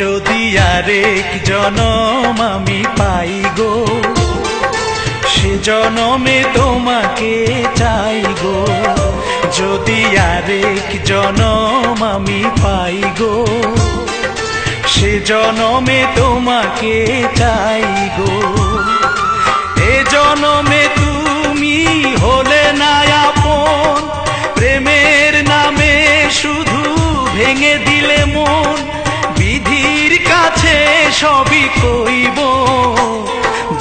যদি আরেক জনম আমি পাই গো, সে জনমে তোমাকে চাই গো। যদি আরেক জনম আমি পাই গো, সে জনমে তোমাকে চাই গো। এ জনমে তুমি হলে না আপন, প্রেমের নামে শুধু ভেঙে দিলে মন। বিধির কাছে সবই কইব,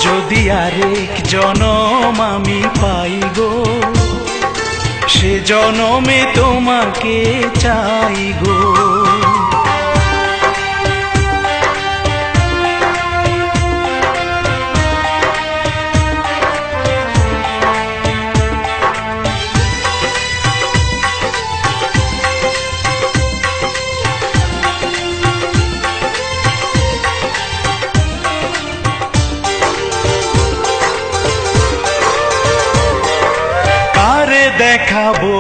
যদি আরেক জনম আমি পাই গো, সে জনমে তোমাকে চাই গো। দেখাবো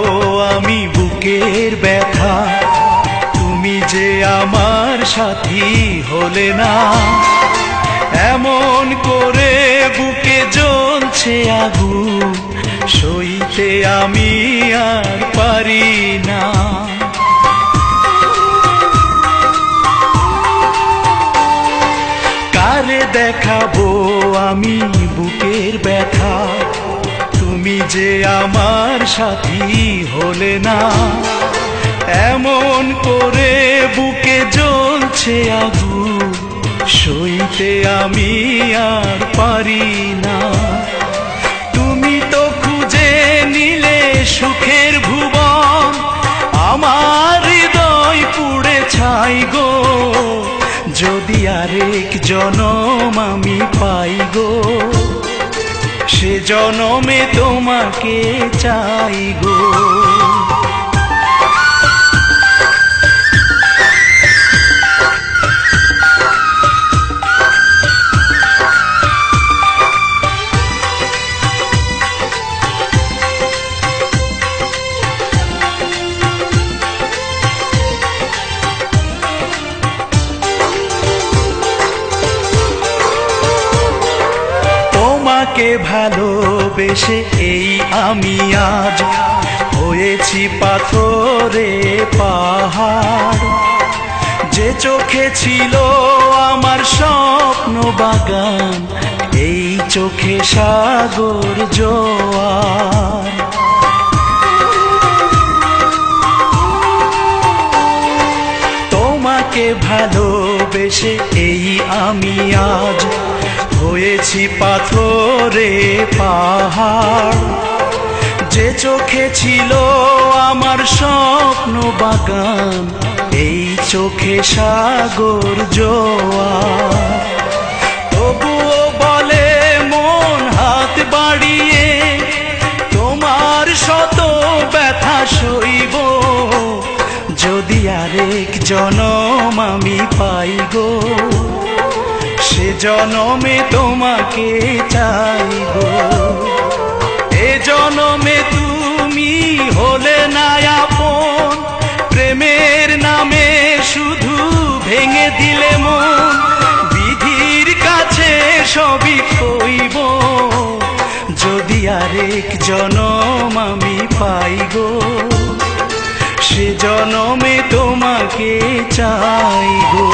আমি বুকের ব্যথা, তুমি যে আমার সাথী হলে না। এমন করে বুকে জ্বলছে আগুন, সইতে আমি আর পারি না। কারে দেখাবো আমি বুকের ব্যথা, তুমি যে আমার সাথী হলে না। এমন করে বুকে জ্বলছে আগুন, সইতে আমি আর পারি না। তুমি তো খুঁজে নিলে সুখের ভুবন, আমার হৃদয় পুড়ে ছাই গো। যদি আরেক জনম আমি পাই গো, সে জনমে তোমাকে চাই গো। তোমাকে ভালোবেসে এই আমি আজ হয়েছি পাথরে পাহাড়। যে চোখে ছিল আমার স্বপ্ন বাগান, এই চোখে সাগর জোয়ার। তোমাকে ভালোবেসে এই আমি আজ হয়েছি পাথরে পাহাড়। যে চোখে ছিল আমার স্বপ্ন বাগান, এই চোখে সাগর জোয়ার। তবুও বলে মন হাত বাড়িয়ে, তোমার শত ব্যথা সইব। যদি আরেক জনম আমি পাই গো, সে জনমে তোমাকে চাই গো। এ জনমে তুমি হলে না আপন, প্রেমের নামে শুধু ভেঙে দিলে মন। বিধির কাছে সবই কইব, যদি আরেক জনম আমি পাই গো, সে জনমে তোমাকে চাই গো।